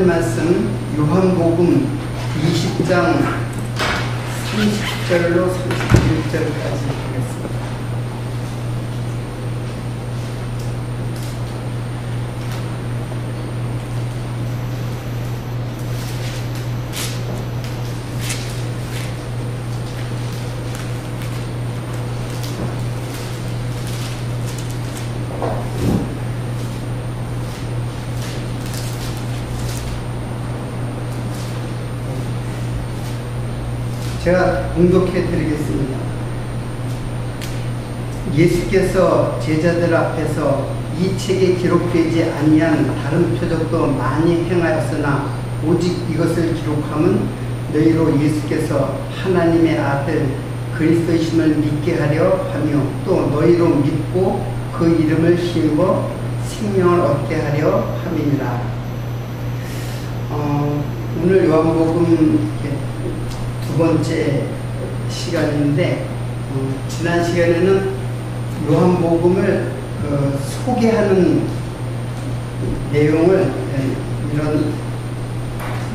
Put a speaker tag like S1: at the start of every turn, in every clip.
S1: 말씀 요한복음 20장 30절로 31절까지 하겠습니다. 제가 공독해 드리겠습니다. 예수께서 제자들 앞에서 이 책에 기록되지 아니한 다른 표적도 많이 행하였으나 오직 이것을 기록함은 너희로 예수께서 하나님의 아들 그리스도이심을 믿게 하려 하며 또 너희로 믿고 그 이름을 힘입어 생명을 얻게 하려 함이니라. 오늘 요한복음 두 번째 시간인데, 지난 시간에는 요한복음을 소개하는 내용을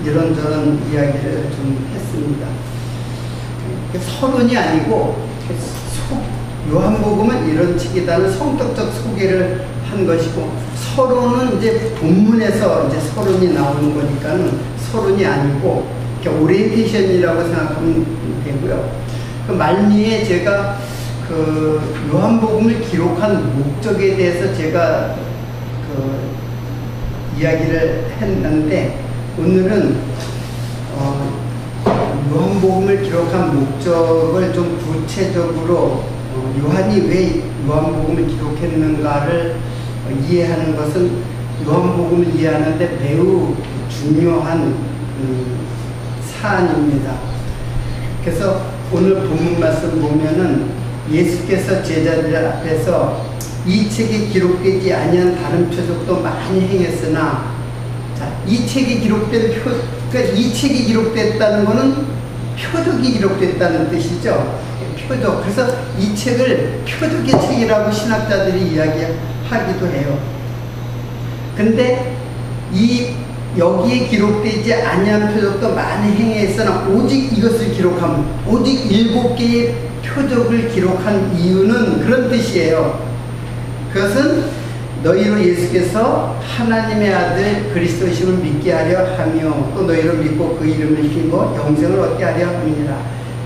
S1: 이런저런 이야기를 좀 했습니다. 서론이 아니고 요한복음은 이런 책이다는 성격적 소개를 한 것이고, 서론은 이제 본문에서 이제 서론이 나오는 거니까는 서론이 아니고 오리엔테이션이라고 생각하면 되고요. 그 말미에 제가 그 요한복음을 기록한 목적에 대해서 제가 이야기를 했는데, 오늘은 요한복음을 기록한 목적을 좀 구체적으로 요한이 왜 요한복음을 기록했는가를 이해하는 것은 요한복음을 이해하는데 매우 중요한 사안입니다. 그래서 오늘 본문 말씀 보면은 예수께서 제자들 앞에서 이 책에 기록되지 아니한 다른 표적도 많이 행했으나, 자, 이 책에 기록된 그러니까 이 책이 기록됐다는 것은 표적이 기록됐다는 뜻이죠. 표적. 그래서 이 책을 표적의 책이라고 신학자들이 이야기하기도 해요. 근데 여기에 기록되지 아니한 표적도 많이 행했으나 오직 이것을 기록함, 오직 7개의 표적을 기록한 이유는 그런 뜻이에요. 그것은 너희로 예수께서 하나님의 아들 그리스도이심을 믿게 하려 하며 또 너희로 믿고 그 이름을 힘입어 영생을 얻게 하려 함이니라.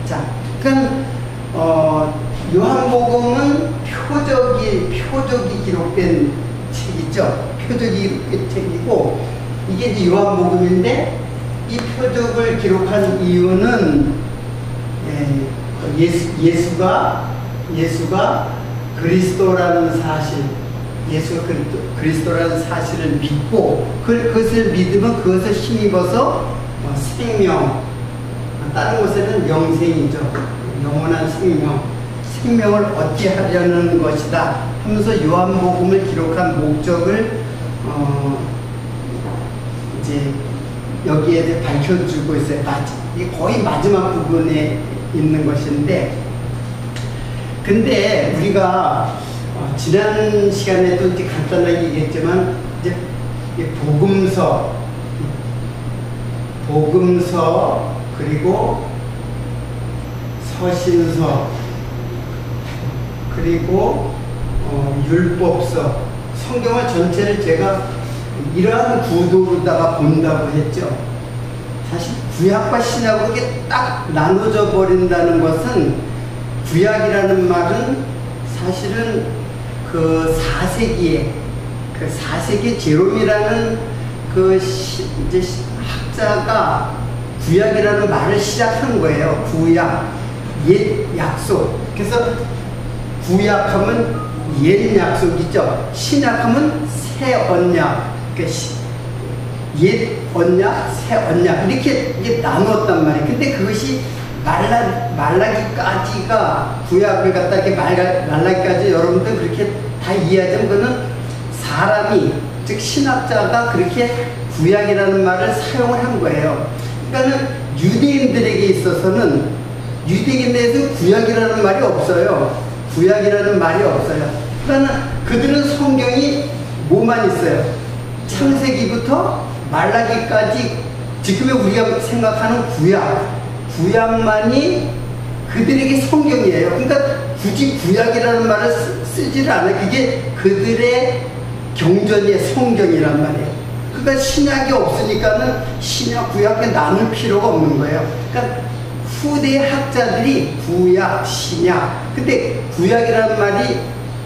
S1: 자, 그러니까 요한복음은 표적이 기록된 책이죠. 표적이 기록된 책이고, 이게 이제 요한복음인데, 이 표적을 기록한 이유는 예수가 그리스도라는 사실, 예수가 그리스도라는 사실을 믿고 그것을 믿으면 그것을 힘입어서 생명, 다른 곳에는 영생이죠. 영원한 생명을 얻게 하려는 것이다 하면서 요한복음을 기록한 목적을 이제 여기에 이제 밝혀주고 있어요. 이게 거의 마지막 부분에 있는 것인데, 근데 우리가 지난 시간에도 이제 간단하게 얘기했지만, 이제 복음서 그리고 서신서 그리고 율법서, 성경을 전체를 제가 이러한 구도로다가 본다고 했죠. 사실 구약과 신약으로 이렇게 딱 나눠져 버린다는 것은, 구약이라는 말은 사실은 그 4세기에 제롬이라는 이제 학자가 구약이라는 말을 시작한 거예요. 구약, 옛 약속. 그래서 구약하면 옛 약속이죠. 신약하면 새 언약. 옛 언약, 새 언약, 이렇게 나눴단 말이에요. 근데 그것이 말라기까지가, 구약을 갖다 이렇게 말라기까지 여러분들 그렇게 다 이해하자면, 그거는 사람이, 즉 신학자가 그렇게 구약이라는 말을 사용을 한 거예요. 그러니까는 유대인들에게 있어서는, 유대인에서 구약이라는 말이 없어요. 구약이라는 말이 없어요. 그러니까 그들은 성경이 뭐만 있어요? 창세기부터 말라기까지 지금의 우리가 생각하는 구약만이 그들에게 성경이에요. 그러니까 굳이 구약이라는 말을 쓰지를 않아요. 그게 그들의 경전의 성경이란 말이에요. 그러니까 신약이 없으니까는 신약, 구약에 나눌 필요가 없는 거예요. 그러니까 후대 학자들이 구약, 신약. 근데 구약이라는 말이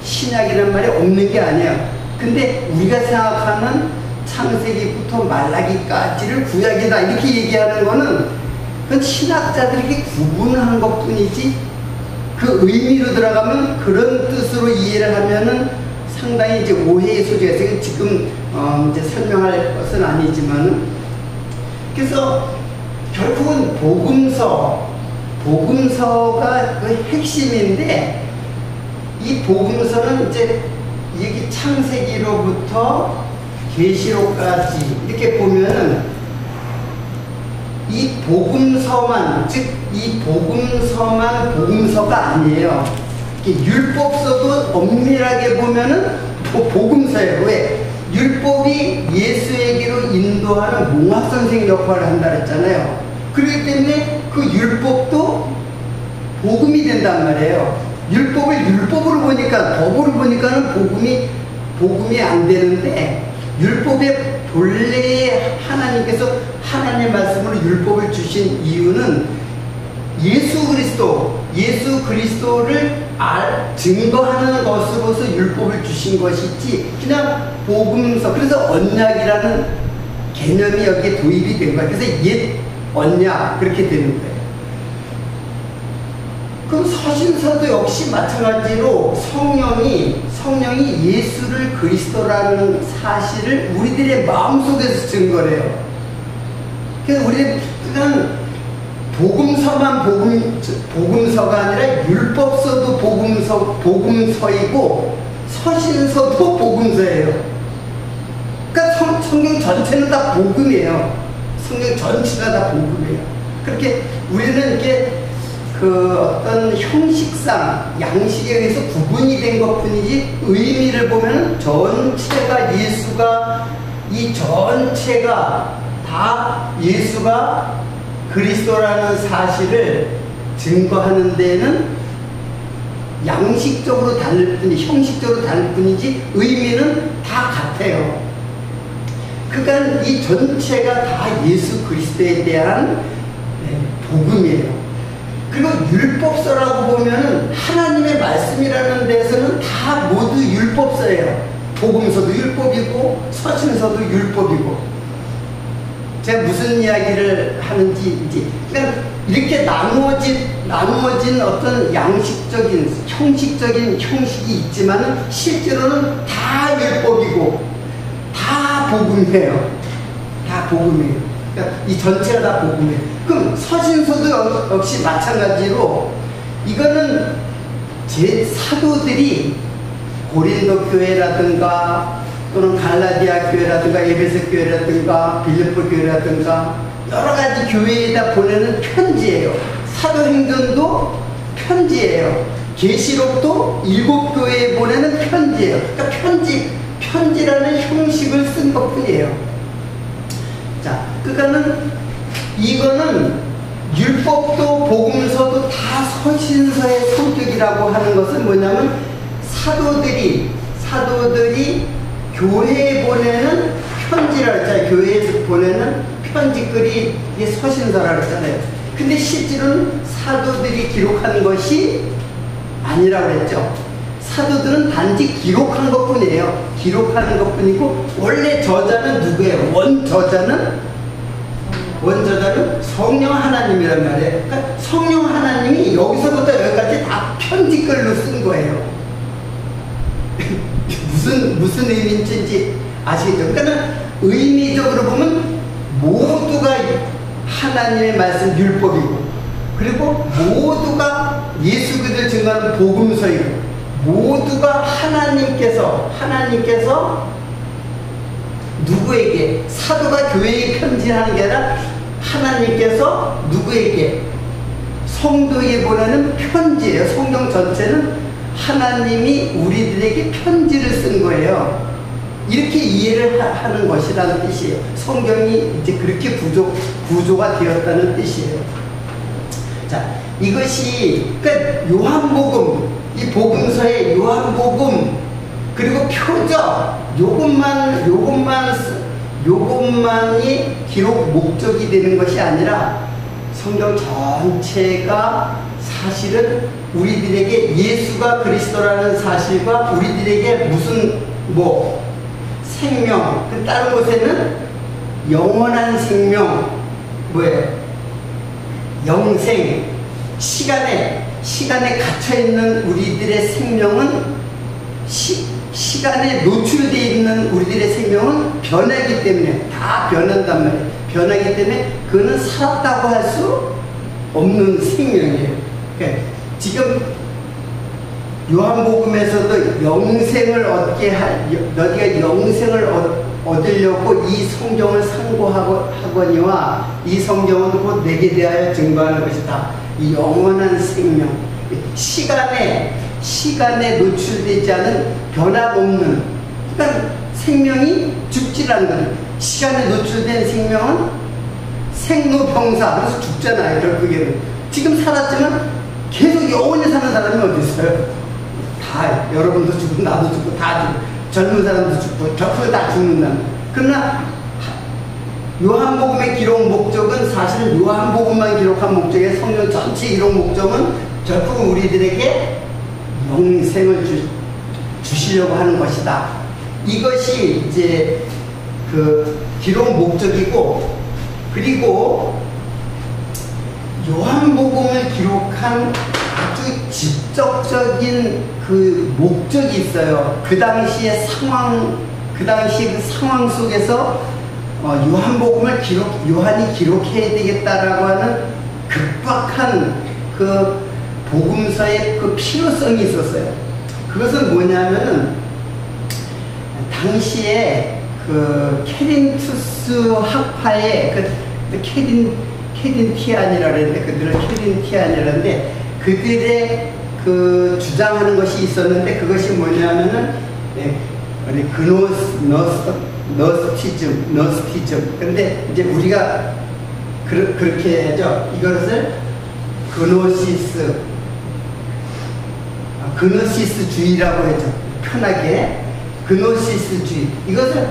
S1: 신약이라는 말이 없는 게 아니에요. 근데 우리가 생각하는 창세기부터 말라기까지를 구약이다 이렇게 얘기하는 거는 그건 신학자들에게 구분한 것 뿐이지 그 의미로 들어가면 그런 뜻으로 이해를 하면은 상당히 이제 오해의 소지가 있어요. 지금 이제 설명할 것은 아니지만은 그래서 결국은 복음서가 그 핵심인데 이 복음서는 이제 여기 창세기로부터 계시록까지 이렇게 보면은 이 복음서만, 즉 이 복음서만 복음서가 아니에요. 율법서도 엄밀하게 보면은 복음서예요. 왜? 율법이 예수에게로 인도하는 몽합선생 역할을 한다 그랬잖아요. 그렇기 때문에 그 율법도 복음이 된단 말이에요. 율법을 율법으로 보니까, 법으로 보니까는 복음이 안 되는데, 율법의 본래의 하나님께서 하나님의 말씀으로 율법을 주신 이유는 예수 그리스도를 증거하는 것으로서 율법을 주신 것이지 그냥 복음서, 그래서 언약이라는 개념이 여기에 도입이 된 거예요. 그래서 옛 언약 그렇게 되는 거예요. 그럼 서신서도 역시 마찬가지로 성령이 예수를 그리스도라는 사실을 우리들의 마음속에서 증거해요. 그래서 우리는 그냥 복음서만 복음서가 아니라 율법서도 복음서이고 서신서도 복음서예요. 그러니까 성경 전체는 다 복음이에요. 성경 전체가 다 복음이에요. 그렇게 우리는 이게 그 어떤 형식상 양식에 의해서 구분이 된 것 뿐이지 의미를 보면 전체가 이 전체가 다 예수가 그리스도라는 사실을 증거하는 데는 양식적으로 다를 뿐이지 형식적으로 다를 뿐이지 의미는 다 같아요. 그러니까 이 전체가 다 예수 그리스도에 대한 복음이에요. 그리고 율법서라고 보면은 하나님의 말씀이라는 데서는 다 모두 율법서예요. 복음서도 율법이고 서신서도 율법이고. 제가 무슨 이야기를 하는지 이제 그러니까 이렇게 나누어진 어떤 양식적인 형식적인 형식이 있지만은 실제로는 다 율법이고 다 복음이에요. 다 복음이에요. 그러니까 이 전체가 다 복음이에요. 그럼 서신서도 역시 마찬가지로 이거는 제 사도들이 고린도 교회라든가 또는 갈라디아 교회라든가 에베소 교회라든가 빌립보 교회라든가 여러 가지 교회에다 보내는 편지예요. 사도행전도 편지예요. 계시록도 7교회에 보내는 편지예요. 그러니까 편지라는 형식을 쓴 것뿐이에요. 자, 그러니까는 이거는 율법도 복음서도 다 서신서의 성격이라고 하는 것은 뭐냐면 사도들이 교회에 보내는 편지라 했잖아요. 교회에서 보내는 편지글이 이게 서신서라 했잖아요. 근데 실제로는 사도들이 기록한 것이 아니라고 그랬죠. 사도들은 단지 기록한 것 뿐이에요. 기록하는 것 뿐이고 원래 저자는 누구예요? 원저자는 성령 하나님이란 말이에요. 그러니까 성령 하나님이 여기서부터 여기까지 다 편지글로 쓴 거예요. 무슨 의미인지 아시겠죠? 그러니까 의미적으로 보면 모두가 하나님의 말씀 율법이고 그리고 모두가 예수 그리스도를 증거하는 복음서이고 모두가 하나님께서 누구에게 사도가 교회에 편지하는 게 아니라 하나님께서 누구에게 성도에게 보내는 편지예요. 성경 전체는 하나님이 우리들에게 편지를 쓴 거예요. 이렇게 이해를 하는 것이라는 뜻이에요. 성경이 이제 그렇게 구조가 되었다는 뜻이에요. 자, 이것이 그러니까 요한복음, 이 복음서의 요한복음 그리고 표적 요것만이 기록 목적이 되는 것이 아니라 성경 전체가 사실은 우리들에게 예수가 그리스도라는 사실과 우리들에게 무슨 생명, 다른 곳에는 영원한 생명, 영생, 시간에 갇혀있는 우리들의 생명은 시간에 노출되어 있는 우리들의 생명은 변하기 때문에 다 변한단 말이에요. 변하기 때문에 그거는 살았다고 할 수 없는 생명이에요. 그러니까 지금 요한복음에서도 영생을 너희가 영생을 얻으려고 이 성경을 상고하거니와 이 성경은 곧 내게 대하여 증거하는 것이다. 이 영원한 생명, 시간에 노출되지 않은 변함없는, 그러니까 생명이 죽지 않는 거예요. 시간에 노출된 생명은 생로병사, 그래서 죽잖아요. 결국에는 지금 살았지만 계속 영원히 사는 사람이 어디 있어요? 다, 여러분도 죽고 나도 죽고 다 죽고 젊은 사람도 죽고 결국에 다 죽는다. 그러나 요한복음의 기록 목적은 사실 요한복음만 기록한 목적에 성경 전체 기록 목적은 결국은 우리들에게 영생을 주시려고 하는 것이다. 이것이 이제 그 기록 목적이고, 그리고 요한복음을 기록한 아주 직접적인 그 목적이 있어요. 그 당시의 상황, 그 상황 속에서 요한이 기록해야 되겠다라고 하는 급박한 그 복음서의 그 필요성이 있었어요. 그것은 뭐냐면은 당시에 그 케린투스 학파의 케린티안이라고 했는데, 그들은 케린티안이라는데, 그들의 그 주장하는 것이 있었는데, 그것이 뭐냐면은 너스티즘. 근데 이제 우리가 그렇게 하죠. 이것을 그노시스주의라고 했죠. 편하게 그노시스주의. 이것을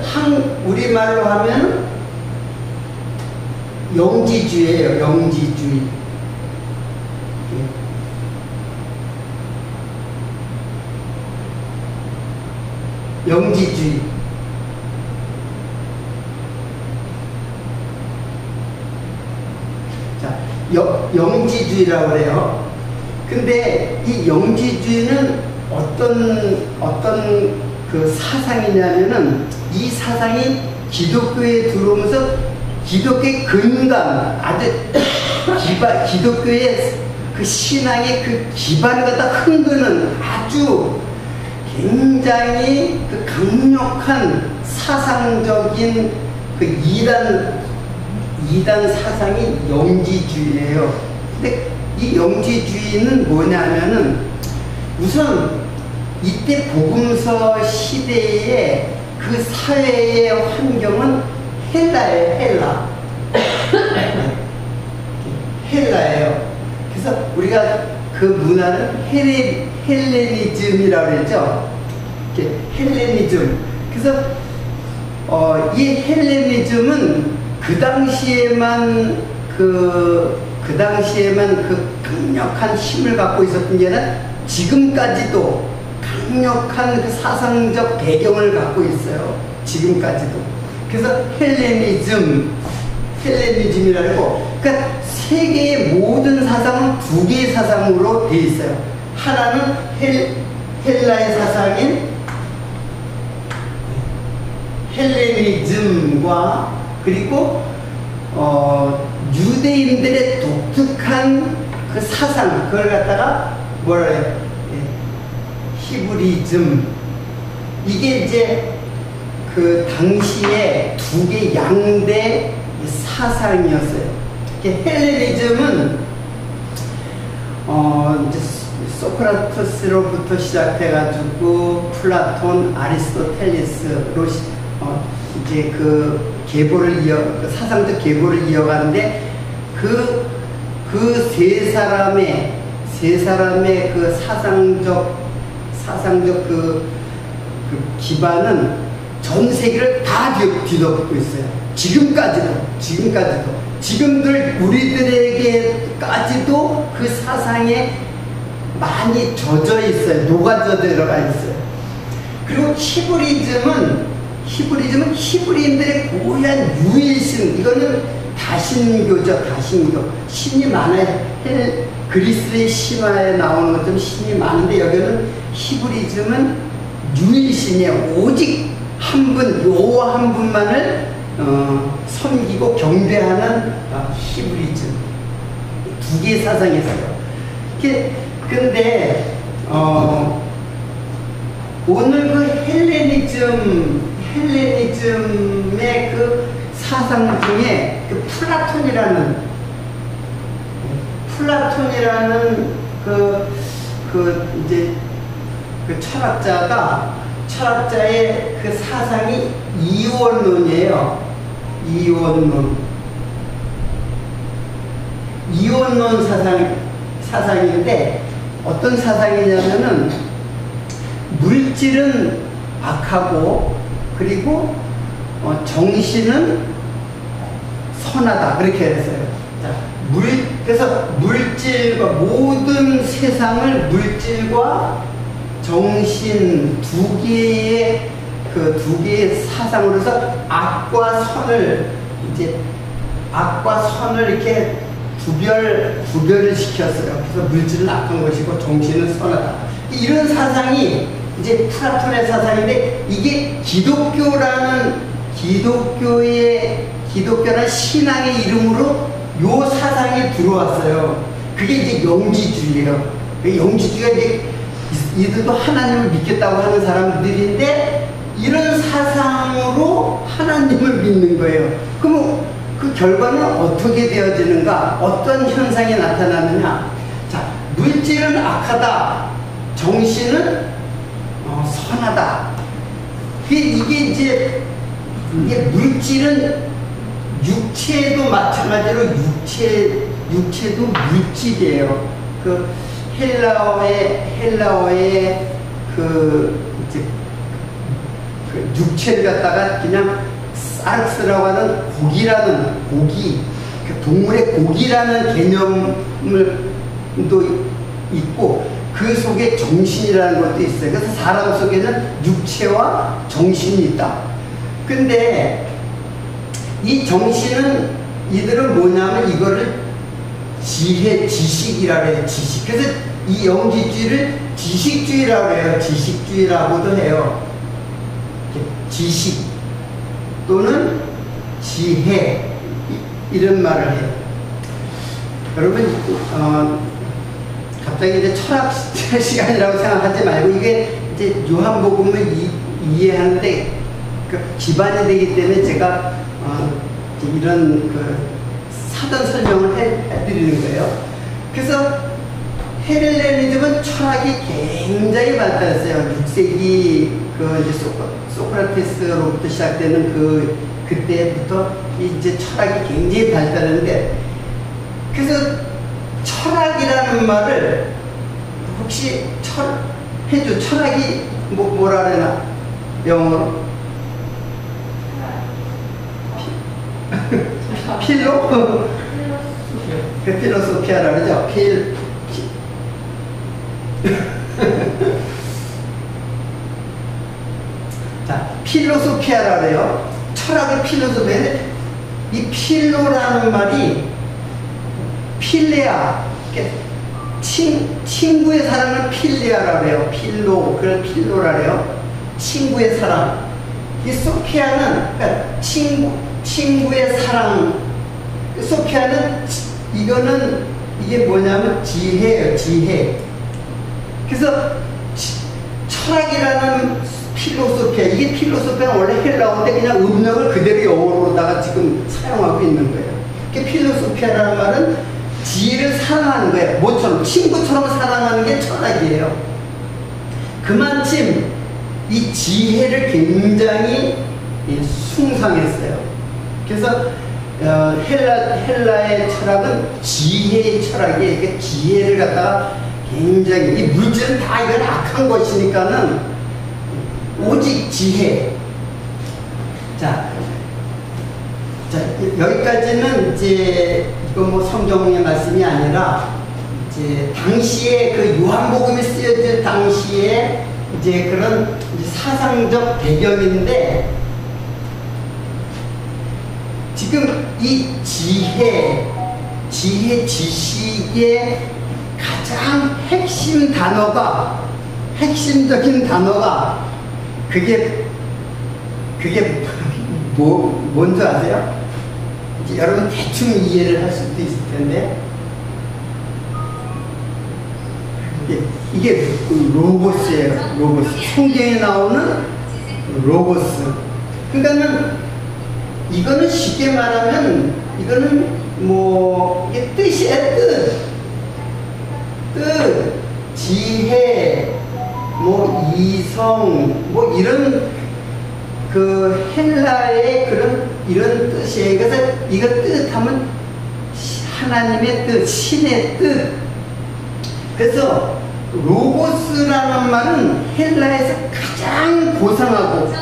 S1: 우리말로 하면 영지주의예요. 영지주의. 영지주의. 자, 영지주의라고 그래요. 근데 이 영지주의는 어떤 그 사상이냐면은, 이 사상이 기독교에 들어오면서 기독교의 근간, 아주 기독교의 그 신앙의 그 기반을 갖다 흔드는 아주 굉장히 그 강력한 사상적인 그 이단 사상이 영지주의예요. 근데 이 영지주의는 뭐냐면은, 우선 이때 복음서 시대의 그 사회의 환경은 헬라예요. 헬라예요. 그래서 우리가 그 문화를 헬레니즘이라고 그랬죠. 헬레니즘. 그래서 이 헬레니즘은 그 당시에만 그 강력한 힘을 갖고 있었던 게 아니라 지금까지도 강력한 그 사상적 배경을 갖고 있어요. 지금까지도. 그래서 헬레니즘이라고, 그러니까 세계의 모든 사상은 두 개의 사상으로 되어 있어요. 하나는 헬라의 사상인 헬레니즘과, 그리고 유대인들의 독특한 그 사상, 그걸 갖다가 뭐라 해요? 히브리즘. 이게 이제 그 당시에 두 개 양대 사상이었어요. 헬레니즘은 이제 소크라테스로부터 시작해가지고 플라톤, 아리스토텔레스로 이제 그 계보를 그 사상적 계보를 이어가는데 그 세 사람의 그 사상적 그 기반은 전 세계를 다 뒤덮고 있어요. 지금들 우리들에게까지도 그 사상에 많이 젖어 있어요. 녹아져 들어가 있어요. 그리고 히브리즘은 히브리인들의 고유한 유일신, 이거는 다신교죠. 다신교. 신이 많아요. 그리스의 신화에 나오는 것처럼 신이 많은데 여기는 히브리즘은 유일신이에요. 오직 한 분, 여호와 한 분만을 섬기고 경배하는 히브리즘. 두 개의 사상이 있어요. 근데 오늘 그 헬레니즘의 그 사상 중에 그 플라톤이라는 이제 그 철학자의 그 사상이 이원론이에요. 이원론 사상인데 어떤 사상이냐면은 물질은 악하고 그리고 정신은 선하다, 그렇게 했어요. 그래서 모든 세상을 물질과 정신 두 개의 사상으로서 악과 선을 이렇게 구별을 시켰어요. 그래서 물질은 악한 것이고 정신은 선하다. 이런 사상이 이제 플라톤의 사상인데, 이게 기독교라는 신앙의 이름으로 요 사상이 들어왔어요. 그게 이제 영지주의예요. 영지주의가 이제 이들도 하나님을 믿겠다고 하는 사람들인데 이런 사상으로 하나님을 믿는 거예요. 그럼 그 결과는 어떻게 되어지는가? 어떤 현상이 나타나느냐? 자, 물질은 악하다, 정신은 선하다. 이게 물질은 육체도 마찬가지로 육체도 물질이에요. 그 헬라어의 그 육체를 갖다가 그냥 사르스라고 하는 고기, 동물의 고기라는 개념도 있고 그 속에 정신이라는 것도 있어요. 그래서 사람 속에는 육체와 정신이 있다. 근데 이 정신은 이들은 뭐냐면 이거를 지식이라고 해요. 지식. 그래서 이 영지주의를 지식주의라고 해요. 지식주의라고도 해요. 지식 또는 지혜, 이런 말을 해요. 여러분, 갑자기 이제 철학 시간이라고 생각하지 말고, 이게 이제 요한복음을 이해하는데 기반이 되기 때문에 제가 이런 사전 설명을 해드리는 거예요. 그래서 헬레니즘은 철학이 굉장히 발달했어요. 6세기 이제 소크라테스로부터 시작되는 그때부터 이제 철학이 굉장히 발달했는데, 그래서 철학이라는 말을 혹시 철학이 뭐라 그러나 영어로? 필로소피아라 그러죠? 자, 필로소피아라 그래요. 철학을 필로소피아인데, 이 필로라는 말이 필레아, 친구의 사랑을 필레아라 그래요. 그걸 필로라 그래요. 친구의 사랑. 이 소피아는, 그러니까 친구의 사랑. 소피아는 이게 뭐냐면 지혜예요. 지혜. 그래서 철학이라는 필로소피아, 이게 필로소피아는 원래 헬라어인데 그냥 음력을 그대로 영어로다가 지금 사용하고 있는 거예요. 필로소피아라는 말은 지혜를 사랑하는 거예요. 모처럼 친구처럼 사랑하는 게 철학이에요. 그만큼 이 지혜를 굉장히 숭상했어요. 그래서 헬라의 철학은 지혜의 철학이에요. 그러니까 지혜를 갖다가 굉장히, 이 물질은 다 이건 악한 것이니까는 오직 지혜. 자, 여기까지는 이제 이건 뭐 성경의 말씀이 아니라 이제 당시에 그 요한복음이 쓰여질 당시에 이제 그런 이제 사상적 배경인데, 지금 이 지혜 지식의 가장 핵심적인 단어가 그게 뭔지 아세요? 이제 여러분 대충 이해를 할 수도 있을 텐데, 이게 로고스예요. 로고스. 성경에 나오는 로고스. 그러니까는 이거는 쉽게 말하면 이거는 뭐 이게 뜻이에요. 뜻, 지혜, 뭐 이성, 뭐 이런 그 헬라의 그런 이런 뜻이에요. 그래서 이거 뜻하면 하나님의 뜻, 신의 뜻. 그래서 로고스라는 말은 헬라에서 가장 고상하고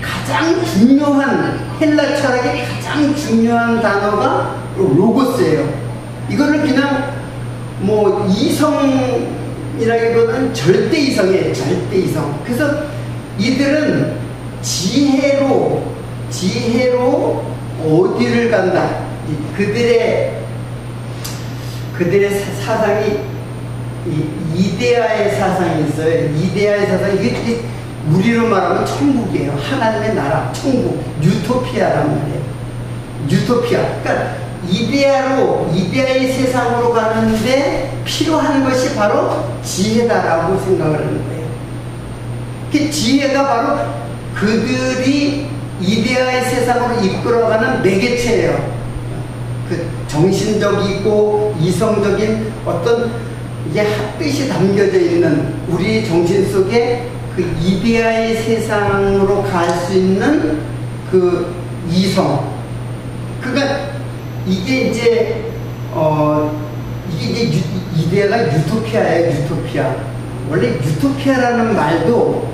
S1: 가장 중요한, 헬라 철학의 가장 중요한 단어가 로고스예요. 이거를 그냥 뭐 이성이라기보다는 절대 이성이에요. 절대 이성. 그래서 이들은 지혜로 어디를 간다. 그들의 사상이 이데아의 사상이 있어요. 이데아의 사상이 이게 우리로 말하면 천국이에요. 하나님의 나라, 천국, 유토피아란 말이에요. 유토피아. 그러니까 이데아의 세상으로 가는데 필요한 것이 바로 지혜다라고 생각을 하는 거예요. 그 지혜가 바로 그들이 이데아의 세상으로 이끌어가는 매개체예요. 그 정신적이고 이성적인 어떤 이게 뜻이 담겨져 있는 우리 정신 속에 그 이데아의 세상으로 갈 수 있는 그 이성. 그러니까 이게 이제 이데아가 유토피아예요. 유토피아. 원래 유토피아라는 말도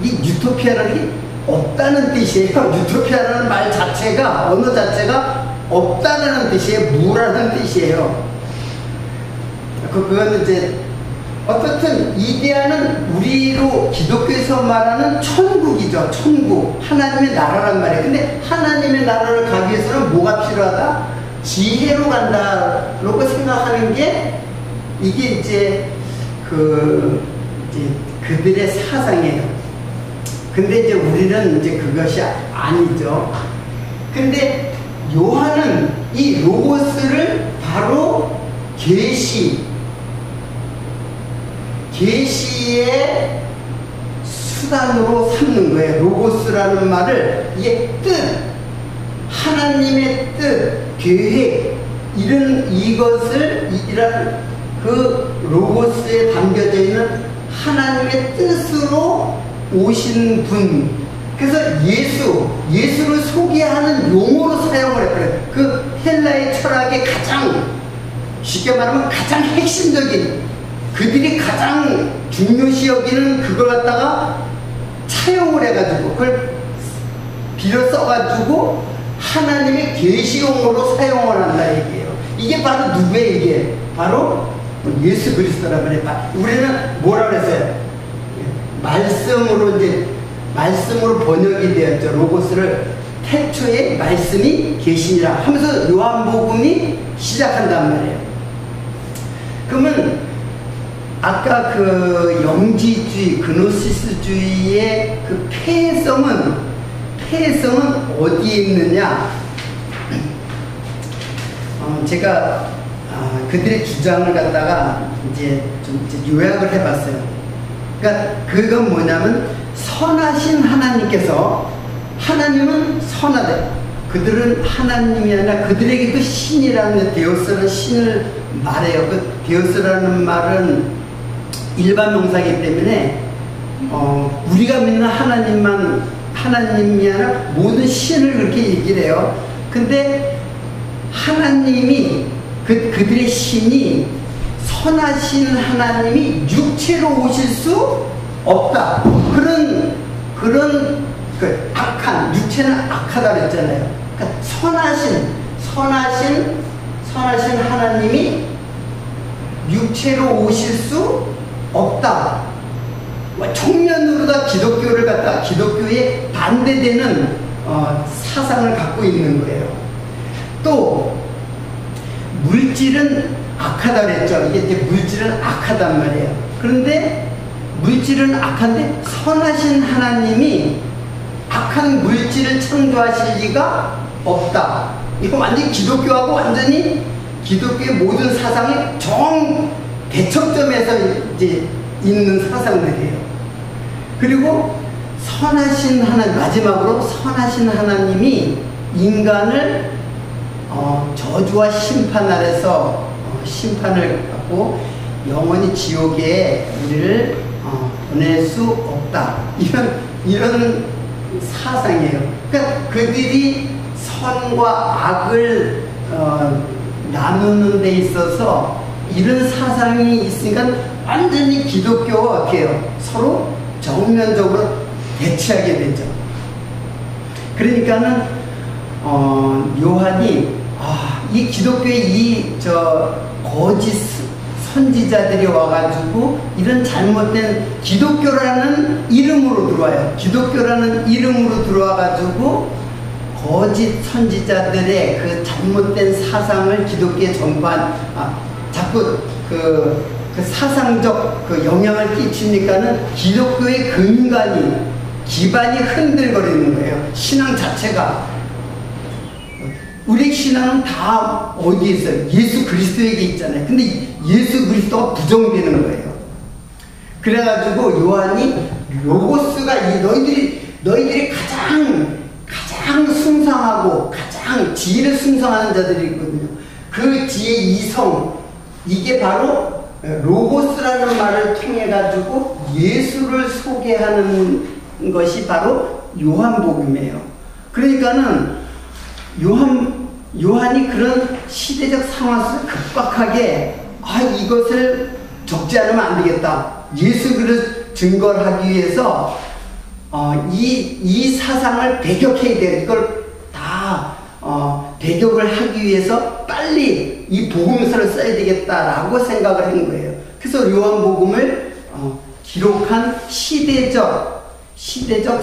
S1: 이 유토피아라는 게 없다는 뜻이에요. 유토피아라는 말 자체가, 언어 자체가 없다는 뜻이에요. 무라는 뜻이에요. 그건 이제 어떻든 이데아는 우리로 기독교에서 말하는 천국이죠. 천국. 하나님의 나라란 말이에요. 근데 하나님의 나라를 가기 위해서는 뭐가 필요하다? 지혜로 간다라고 생각하는 게 이게 이제 그들의 사상이에요. 근데 이제 우리는 이제 그것이 아니죠. 근데 요한은 이 로고스를 바로 계시의 수단으로 삼는 거예요. 로고스라는 말을 이게 뜻, 하나님의 뜻, 계획, 이런 그 로고스에 담겨져 있는 하나님의 뜻으로 오신 분. 그래서 예수를 소개하는 용어로 사용을 했거든요. 그 헬라의 철학의 가장, 쉽게 말하면 가장 핵심적인, 그들이 가장 중요시 여기는 그걸 갖다가 차용을 해가지고 그걸 빌어 써가지고 하나님의 계시용어로 사용을 한다 얘기예요. 이게 바로 누구예요? 이게 바로 예수 그리스도라고 그래요. 우리는 뭐라 그랬어요? 말씀으로 번역이 되었죠. 로고스를 태초에 말씀이 계시니라 하면서 요한복음이 시작한단 말이에요. 그러면 아까 그 영지주의, 그노시스주의의 그 폐해성은 어디에 있느냐? 제가 그들의 주장을 갖다가 이제 좀 요약을 해봤어요. 그러니까 그건 뭐냐면 선하신 하나님께서, 하나님은 선하대. 그들은 하나님이 아니라 그들에게도 신이라는 데오스라는 신을 말해요. 그 데오스라는 말은 일반 명사이기 때문에 우리가 믿는 하나님이 아니라 모든 신을 그렇게 얘기를 해요. 근데 하나님이 그들의 신이 선하신 하나님이 육체로 오실 수 없다. 그런 악한, 육체는 악하다 그랬잖아요. 그러니까 선하신 하나님이 육체로 오실 수 없다. 정면으로 다 기독교를 갖다 기독교에 반대되는 사상을 갖고 있는 거예요. 또 물질은 악하다 그랬죠. 이게 이제 물질은 악하단 말이에요. 그런데 물질은 악한데 선하신 하나님이 악한 물질을 창조하실 리가 없다. 이거 완전히 기독교하고 완전히 기독교의 모든 사상의 대척점에서 이제 있는 사상들이에요. 그리고 선하신 하나님, 마지막으로 선하신 하나님이 인간을 저주와 심판 아래서 심판을 받고 영원히 지옥에 우리를 보낼 수 없다. 이런 사상이에요. 그러니까 그들이 선과 악을 나누는 데 있어서 이런 사상이 있으니까 완전히 기독교와 어떻게 해요? 서로 정면적으로 대치하게 되죠. 그러니까는 요한이 이 기독교의 거짓 선지자들이 와가지고 이런 잘못된 기독교라는 이름으로 들어와요. 기독교라는 이름으로 들어와가지고 거짓 선지자들의 그 잘못된 사상을 기독교에 전파한 자꾸 그 사상적 그 영향을 끼치니까는 기독교의 기반이 흔들거리는 거예요. 신앙 자체가. 우리 신앙은 다 어디에 있어요? 예수 그리스도에게 있잖아요. 근데 예수 그리스도가 부정되는 거예요. 그래가지고 요한이 로고스가 너희들이 가장 숭상하고 가장 지혜를 숭상하는 자들이 있거든요. 그 지혜 이성, 이게 바로 로고스라는 말을 통해 가지고 예수를 소개하는 것이 바로 요한복음이에요. 그러니까는 요한이 그런 시대적 상황 속에서 급박하게 이것을 적지 않으면 안 되겠다. 예수 그리스도를 증거를 하기 위해서 이 사상을 배격해야 돼. 이걸 다 배격을 하기 위해서 빨리 이 복음서를 써야 되겠다라고 생각을 한 거예요. 그래서 요한복음을 기록한 시대적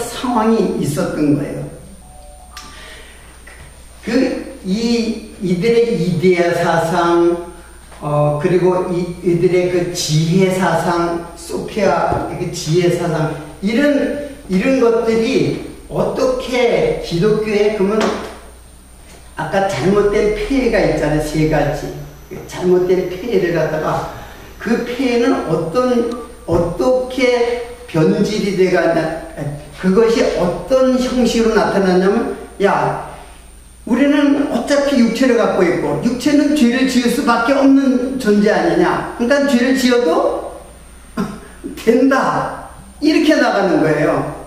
S1: 상황이 있었던 거예요. 이들의 이데아 사상, 그리고 이들의 그 지혜 사상, 소피아 그 지혜 사상, 이런 것들이 어떻게 기독교에 그러면 아까 잘못된 폐해가 있잖아요. 3가지 잘못된 폐해를 갖다가 그 폐해는 어떻게 변질이 돼가냐, 그것이 어떤 형식으로 나타나냐면, 우리는 어차피 육체를 갖고 있고 육체는 죄를 지을 수밖에 없는 존재 아니냐. 그러니까 죄를 지어도 된다. 이렇게 나가는 거예요.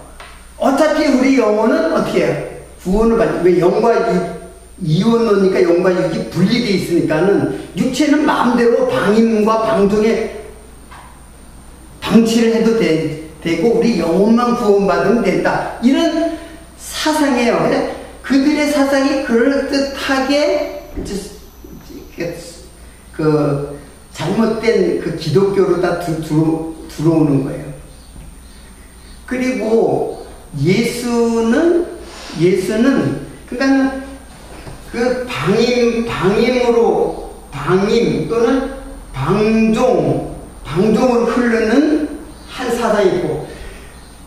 S1: 어차피 우리 영혼은 어떻게 해요? 구원을 받지. 왜 영과 이원론이니까 영과 육이 분리되어 있으니까는 육체는 마음대로 방임과 방종에 방치를 해도 되고 우리 영혼만 구원받으면 된다. 이런 사상이에요. 그들의 사상이 그럴듯하게 그 잘못된 그 기독교로 다 들어오는 거예요. 그리고 예수는 그러니까 그 방임 또는 방종으로 흐르는 한 사상이 있고,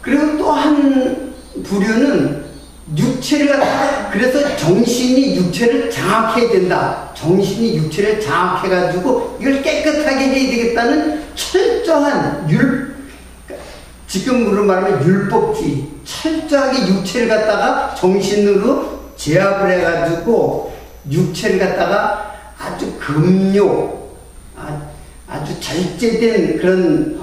S1: 그리고 또 한 부류는 그래서 정신이 육체를 장악해야 된다. 정신이 육체를 장악해가지고 이걸 깨끗하게 해야 되겠다는 철저한 지금으로 말하면 율법주의, 철저하게 육체를 갖다가 정신으로 제압을 해가지고 육체를 갖다가 아주 아주 절제된 그런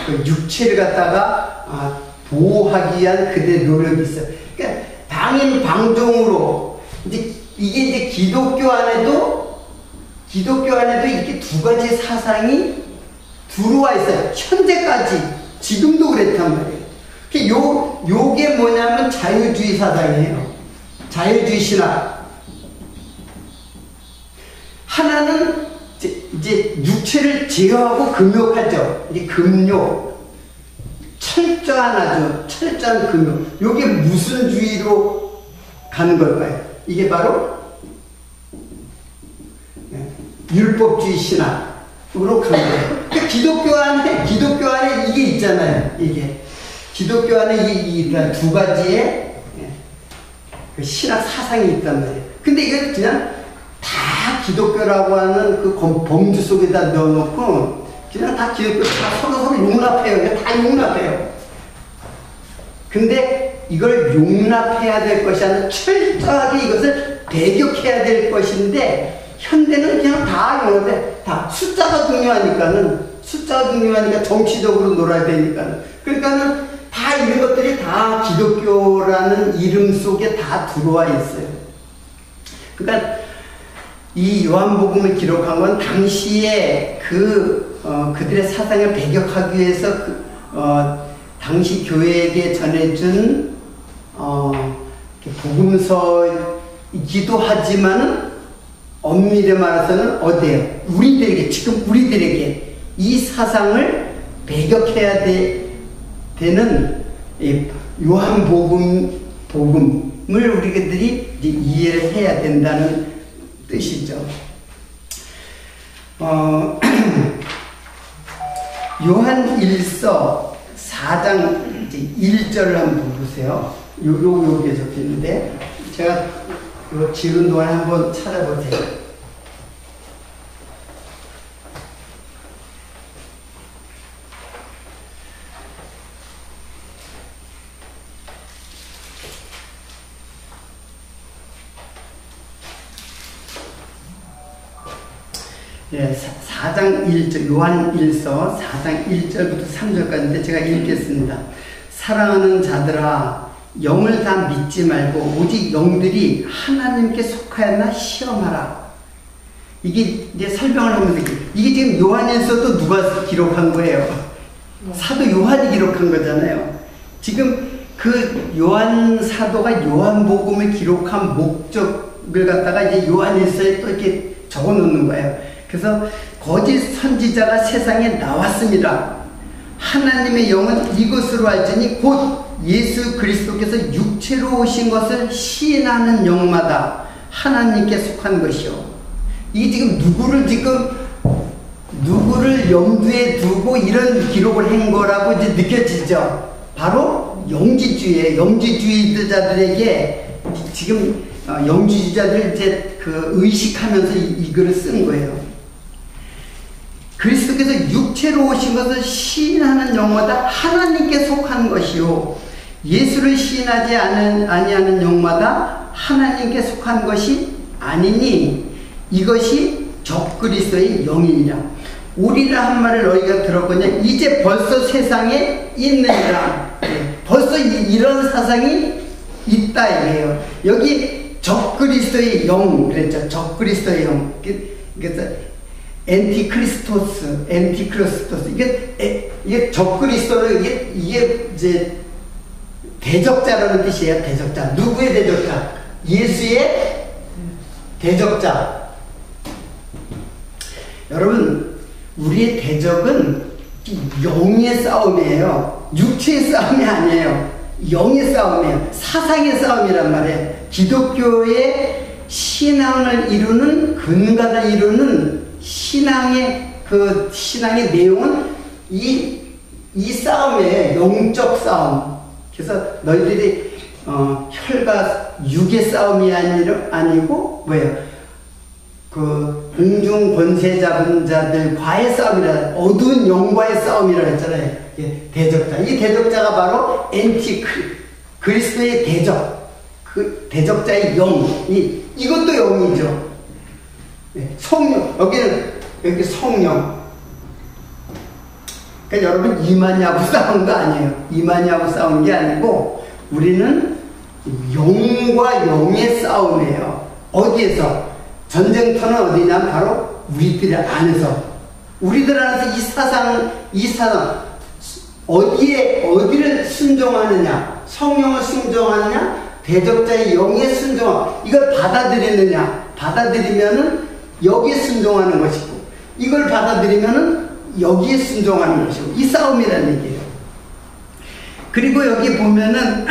S1: 그 육체를 갖다가 보호하기 위한 그들의 노력이 있어요. 그러니까 방임방종으로 이게 이제 기독교 안에도 이렇게 두 가지 사상이 들어와 있어요. 현재까지 지금도 그랬단 말이에요. 요게 뭐냐면 자유주의 사상이에요. 자유주의 신학. 하나는 이제 육체를 제어하고 금욕하죠. 이제 금욕. 철저한 금욕. 요게 무슨 주의로 가는 걸까요? 이게 바로 율법주의 신학으로 가는 거예요. 그러니까 기독교 안에 이게 있잖아요. 이게 기독교 안에 이 두 가지의 그 신학 사상이 있단 말이에요. 근데 이게 그냥 다 기독교라고 하는 그 범주 속에다 넣어놓고 그냥 다 기독교 다 서로 용납해요. 다 용납해요. 근데 이걸 용납해야 될 것이 아니라 철저하게 이것을 배격해야 될 것인데 현대는 그냥 다 용납해. 다 숫자가 중요하니까 정치적으로 놀아야 되니까는. 그러니까는 다 이런 것들이 다 기독교라는 이름 속에 다 들어와 있어요. 그러니까 이 요한복음을 기록한 건 당시에 그들의 사상을 배격하기 위해서 당시 교회에게 전해준 복음서이기도 하지만은 엄밀히 말해서는 어때요? 지금 우리들에게 이 사상을 배격해야 되는 요한복음을 우리들이 이해를 해야 된다는 뜻이죠. 요한 1서 4장 1절을 한번 보세요. 요게 적혀 있는데 제가 요 지금 동안 한번 찾아보세요. 예, 4장 1절, 요한 1서 4장 1절부터 3절까지인데 제가 읽겠습니다. 사랑하는 자들아, 영을 다 믿지 말고 오직 영들이 하나님께 속하였나 시험하라. 이게 이제 설명을 하면서 이게 지금 요한일서도 누가 기록한 거예요? 사도 요한이 기록한 거잖아요. 지금 그 요한 사도가 요한복음을 기록한 목적을 갖다가 이제 요한일서에 또 이렇게 적어 놓는 거예요. 그래서 거짓 선지자가 세상에 나왔습니다. 하나님의 영은 이것으로 알지니 곧 예수 그리스도께서 육체로 오신 것을 시인하는 영마다 하나님께 속한 것이요. 이게 지금 누구를 염두에 두고 이런 기록을 한 거라고 이제 느껴지죠. 바로 영지주의예요. 영지주의자들에게 지금 영지주의자들 이제 의식하면서 이 글을 쓴 거예요. 그리스도께서 육체로 오신 것을 시인하는 영마다 하나님께 속한 것이요 예수를 시인하지 아니하는 영마다 하나님께 속한 것이 아니니 이것이 적그리스도의 영이니라. 오리라 한 말을 너희가 들었거냐. 이제 벌써 세상에 있느니라. 벌써 이런 사상이 있다 이래요. 여기 적그리스도의 영 그랬죠. 적그리스도의 영. 그래서 엔티크리스토스. 이게 적그리스도를 이게 이제 대적자라는 뜻이에요. 대적자. 누구의 대적자? 예수의 대적자. 여러분, 우리의 대적은 영의 싸움이에요. 육체의 싸움이 아니에요. 영의 싸움이에요. 사상의 싸움이란 말이에요. 기독교의 신앙을 이루는 근간을 이루는 신앙의 내용은 이 싸움이에요. 영적 싸움. 그래서 너희들이 혈과 육의 싸움이 아니고 뭐예요? 공중 권세 잡은 자들과의 싸움이라, 어두운 영과의 싸움이라 했잖아요. 대적자. 이 대적자가 바로 그리스도의 대적. 그 대적자의 영, 이것도 영이죠. 성령, 여기 성령. 그러니까 여러분 이만희하고 싸운 거 아니에요. 이만희하고 싸운 게 아니고 우리는 영과 영의 싸움이에요. 어디에서? 전쟁터는 어디냐? 바로 우리들 안에서. 우리들 안에서 이 사상 어디를 순종하느냐? 성령을 순종하느냐? 대적자의 영에 순종하느냐? 이걸 받아들이느냐? 받아들이면은 여기에 순종하는 것이고, 이걸 받아들이면은 여기에 순종하는 것이고, 이 싸움이라는 얘기예요. 그리고 여기 보면은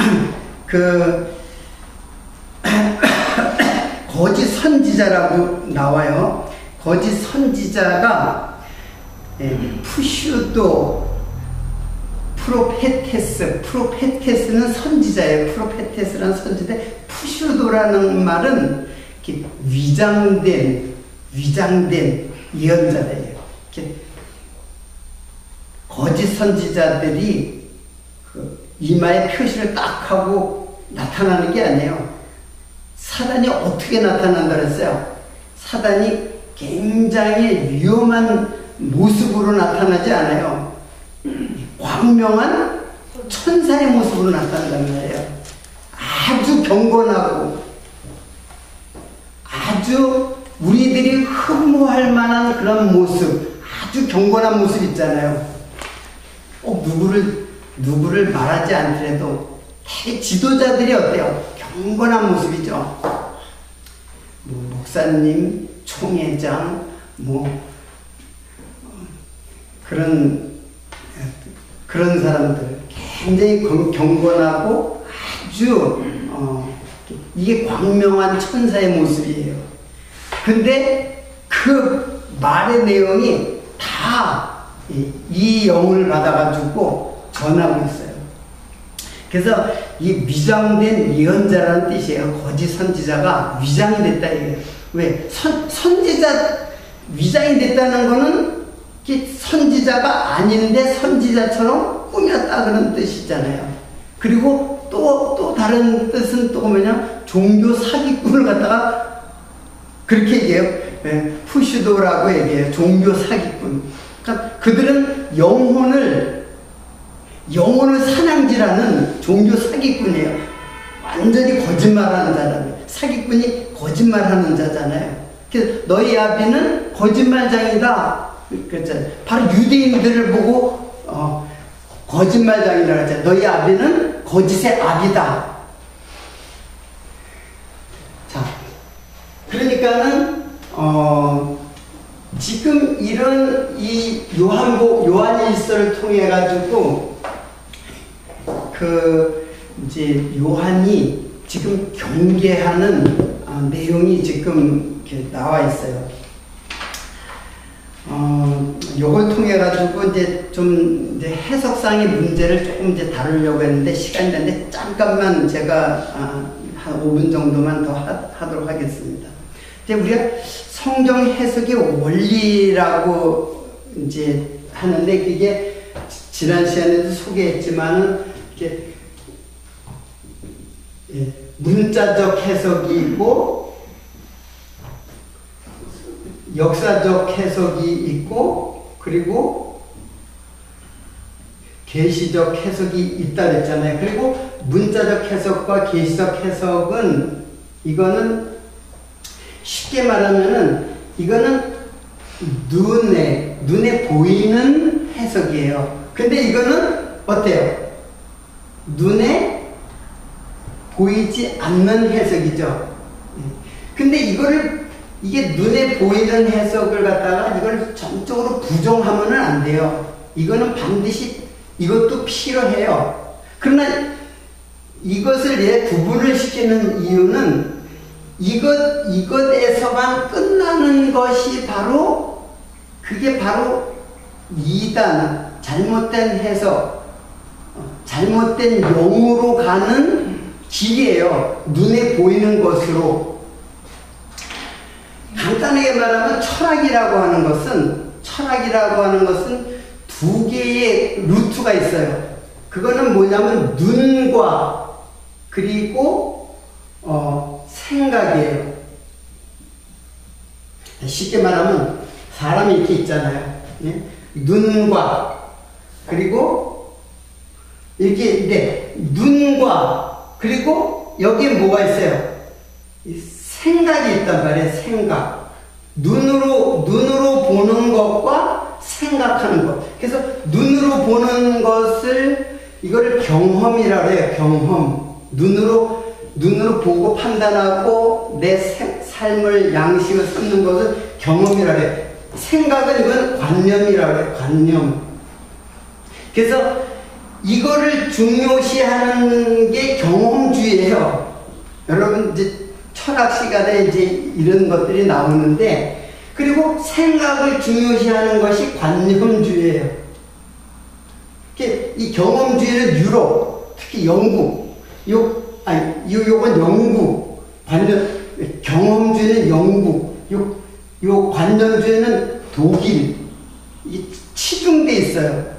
S1: 거짓 선지자라고 나와요. 거짓 선지자가 푸슈도, 프로페테스는 선지자예요. 프로페테스라는 선지자인데, 푸슈도라는 말은 위장된 예언자들이에요. 거짓 선지자들이 이마에 표시를 딱 하고 나타나는 게 아니에요. 사단이 어떻게 나타난다 그랬어요? 사단이 굉장히 위험한 모습으로 나타나지 않아요. 광명한 천사의 모습으로 나타난단 말이에요. 아주 경건하고 아주 우리들이 흠모할 만한 그런 모습, 아주 경건한 모습 있잖아요. 누구를 말하지 않더라도 대개 지도자들이 어때요? 경건한 모습이죠. 목사님, 총회장, 그런 사람들 굉장히 경건하고 아주 이게 광명한 천사의 모습이에요. 근데 그 말의 내용이 다 이 영을 받아가지고 전하고 있어요. 그래서 이 위장된 예언자라는 뜻이에요. 거짓 선지자가 위장이 됐다 이거예요. 왜? 선지자 위장이 됐다는 거는 선지자가 아닌데 선지자처럼 꾸몄다 그런 뜻이잖아요. 그리고 또 다른 뜻은 또 뭐냐? 종교 사기꾼을 갖다가 그렇게 얘기해요. 푸시도라고 얘기해요. 종교 사기꾼. 그러니까 그들은 영혼을 사냥질하는 종교 사기꾼이에요. 완전히 거짓말하는 자라면 사기꾼이 거짓말하는 자잖아요. 그래서 너희 아비는 거짓말장이다. 그랬잖아요. 바로 유대인들을 보고 거짓말장이라고 했잖아요. 너희 아비는 거짓의 아비다. 자, 그러니까는 지금 이런 이 요한일서를 통해 가지고 이제 요한이 지금 경계하는 내용이 지금 이렇게 나와 있어요. 요걸 통해 가지고 이제 좀 해석상의 문제를 조금 이제 다루려고 했는데 시간이 됐는데 잠깐만 제가 한 5분 정도만 더 하도록 하겠습니다. 이제 우리가 성경 해석의 원리라고 이제 하는데 그게 지난 시간에도 소개했지만은 이렇게 문자적 해석이 있고 역사적 해석이 있고 그리고 계시적 해석이 있다 그랬잖아요. 그리고 문자적 해석과 계시적 해석은 이거는 쉽게 말하면은 이거는 눈에 보이는 해석이에요. 근데 이거는 어때요? 눈에 보이지 않는 해석이죠. 근데 이게 눈에 보이는 해석을 갖다가 이걸 전적으로 부정하면은 안 돼요. 이거는 반드시 이것도 필요해요. 그러나 이것을 구분을 시키는 이유는 이것에서만 끝나는 것이 그게 바로 이단, 잘못된 해석, 잘못된 영으로 가는 길이에요. 눈에 보이는 것으로. 간단하게 말하면 철학이라고 하는 것은 두 개의 루트가 있어요. 그거는 뭐냐면 눈과 그리고 생각이에요. 쉽게 말하면 사람이 이렇게 있잖아요. 예? 눈과 그리고 이렇게 네, 눈과 그리고 여기에 뭐가 있어요? 생각이 있단 말이에요. 생각. 눈으로 보는 것과 생각하는 것. 그래서 눈으로 보는 것을 이거를 경험이라고 해요. 경험. 눈으로 보고 판단하고 내 삶을 양식을 삼는 것을 경험이라고 해요. 생각은 이건 관념이라고 해요. 관념. 그래서 이거를 중요시하는 게 경험주의예요. 여러분 이제 철학 시간에 이제 이런 것들이 나오는데, 그리고 생각을 중요시하는 것이 관념주의예요. 이 경험주의는 유럽, 특히 영국, 요건 영국, 경험주의는 영국, 요 관념주의는 독일, 이게 치중돼 있어요.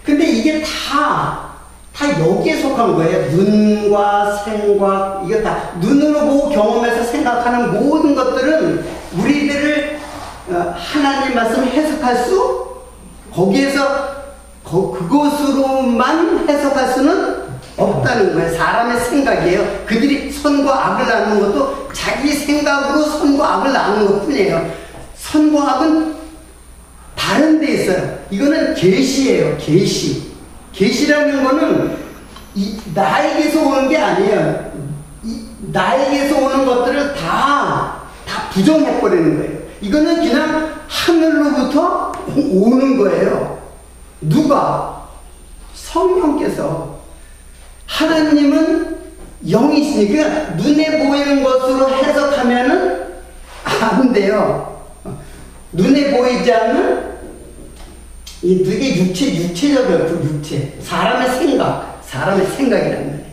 S1: 근데 이게 다 여기에 속한 거예요. 눈과 생각, 이거 다 눈으로 보고 경험해서 생각하는 모든 것들은 우리들을 하나님 말씀 해석할 수, 거기에서 그것으로만 해석할 수는 없다는 거예요. 사람의 생각이에요. 그들이 선과 악을 나누는 것도 자기 생각으로 선과 악을 나누는 것 뿐이에요. 선과 악은 다른 데 있어요. 이거는 계시예요. 계시라는 거는 나에게서 오는 게 아니에요. 나에게서 오는 것들을 다 부정해버리는 거예요. 이거는 그냥 하늘로부터 오는 거예요. 누가? 성령께서. 하나님은 영이시니까 눈에 보이는 것으로 해석하면은 안 돼요. 눈에 보이지 않는 되게 육체적이에요. 육체. 사람의 생각이란 말이에요.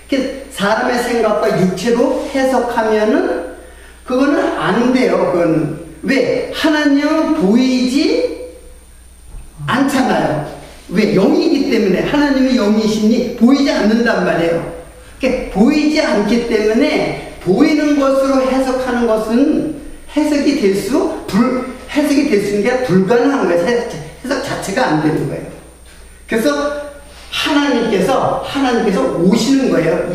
S1: 그래서 사람의 생각과 육체로 해석하면은 그거는 안 돼요. 그거는. 왜? 하나님은 보이지 않잖아요. 왜? 영이기 때문에. 하나님이 영이시니 보이지 않는단 말이에요. 그러니까 보이지 않기 때문에 보이는 것으로 해석하는 것은 해석이 될 수 있는 게 불가능한 거예요. 해석 자체가 안 되는 거예요. 그래서 하나님께서 오시는 거예요.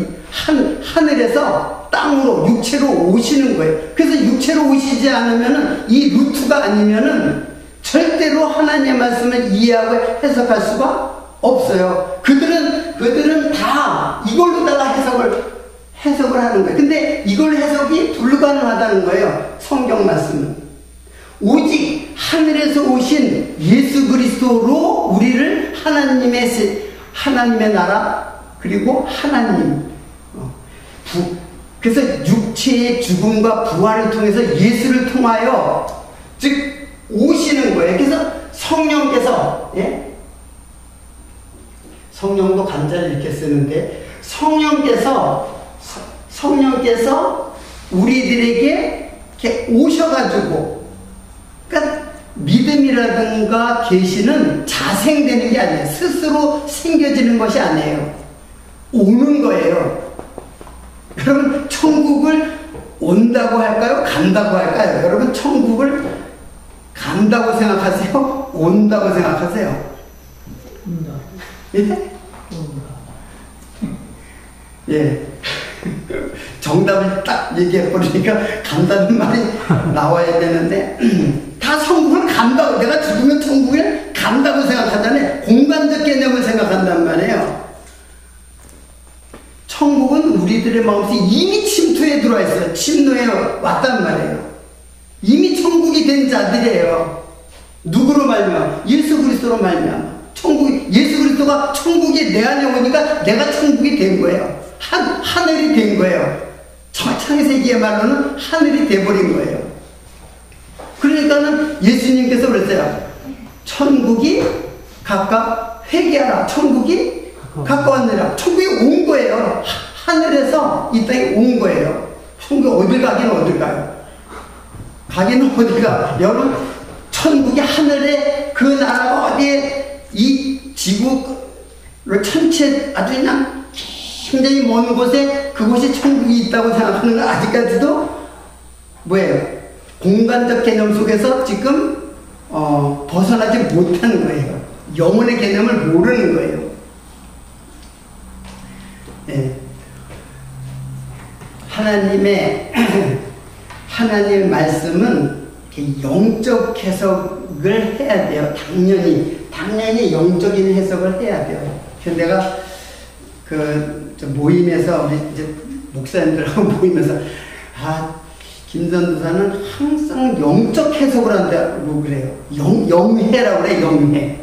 S1: 하늘에서 땅으로, 육체로 오시는 거예요. 그래서 육체로 오시지 않으면은, 이 루트가 아니면은 절대로 하나님의 말씀을 이해하고 해석할 수가 없어요. 그들은 다 이걸로다가 해석을 하는 거예요. 근데 이걸 해석이 불가능하다는 거예요. 성경 말씀은. 오직 하늘에서 오신 예수 그리스도로 우리를 하나님의 나라, 그리고 하나님, 그래서 육체의 죽음과 부활을 통해서 예수를 통하여 즉 오시는 거예요. 그래서 성령께서, 예? 성령도 간자를 이렇게 쓰는데, 성령께서 우리들에게 이렇게 오셔가지고, 그러니까 믿음이라든가 계시는 자생되는 게 아니에요. 스스로 생겨지는 것이 아니에요. 오는 거예요. 여러분, 천국을 온다고 할까요? 간다고 할까요? 여러분, 천국을 간다고 생각하세요? 온다고 생각하세요?
S2: 온다.
S1: 예? 예. 정답을 딱 얘기해버리니까 간다는 말이 나와야 되는데, 다 천국을 간다고, 내가 죽으면 천국을 간다고 생각하잖아요. 공간적 개념을 생각한단 말이에요. 천국은 우리들의 마음속에 이미 침투해 들어와 있어요. 침노해 왔단 말이에요. 이미 천국이 된 자들이에요. 누구로 말미암아? 예수 그리스도로 말미암아. 예수 그리스도가 천국이 내 안에 오니까 내가 천국이 된 거예요. 하늘이 된 거예요. 창세기의 말로는 하늘이 돼버린 거예요. 그러니까는 예수님께서 그랬어요. 천국이 회개하라. 천국이 가까웠느라. 천국이 온 거예요. 하늘에서 이 땅에 온 거예요. 천국이 어딜 가긴 어딜 가요. 가기는 어디가. 여러분, 천국이 하늘에, 그 나라가 어디에, 이 지구를 전체 아주 그냥 굉장히 먼 곳에 그곳이 천국이 있다고 생각하는 건 아직까지도 뭐예요? 공간적 개념 속에서 지금 벗어나지 못하는 거예요. 영혼의 개념을 모르는 거예요. 예. 하나님의 말씀은 영적 해석을 해야 돼요. 당연히 영적인 해석을 해야 돼요. 그래서 내가 모임에서 우리 이제 목사님들하고 모이면서 김선도사는 항상 영적 해석을 한다고 그래요. 영해라고 그래, 영해.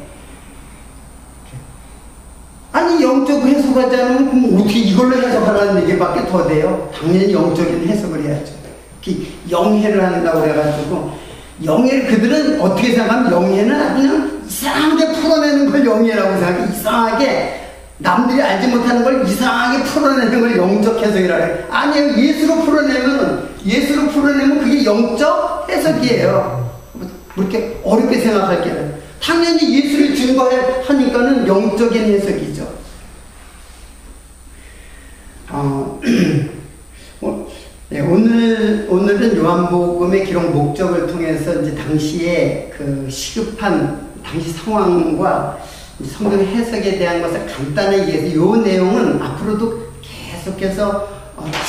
S1: 아니, 영적 해석하지 않으면 그럼 어떻게 이걸로 해석하라는 얘기밖에 더 돼요? 당연히 영적인 해석을 해야죠. 영해를 한다고 그래가지고, 영해를 그들은 어떻게 생각하면 영해는 그냥 이상하게 풀어내는 걸 영해라고 생각해. 이상하게 남들이 알지 못하는 걸 이상하게 풀어내는 걸 영적 해석이라고 해요. 아니에요. 예수로 풀어내면 그게 영적 해석이에요. 그렇게 어렵게 생각할 게 아니라 당연히 예수를 증거하니까는 영적인 해석이죠. 네, 오늘은 요한복음의 기록 목적을 통해서 이제 당시에 그 시급한 당시 상황과 성경 해석에 대한 것을 간단하게 얘기해서 요 내용은 앞으로도 계속해서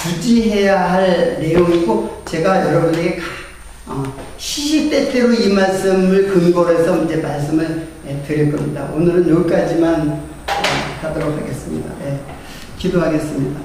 S1: 주지해야 할 내용이고, 제가 여러분에게 시시때때로 이 말씀을 근거로 해서 이제 말씀을 드릴 겁니다. 오늘은 여기까지만 하도록 하겠습니다. 기도하겠습니다.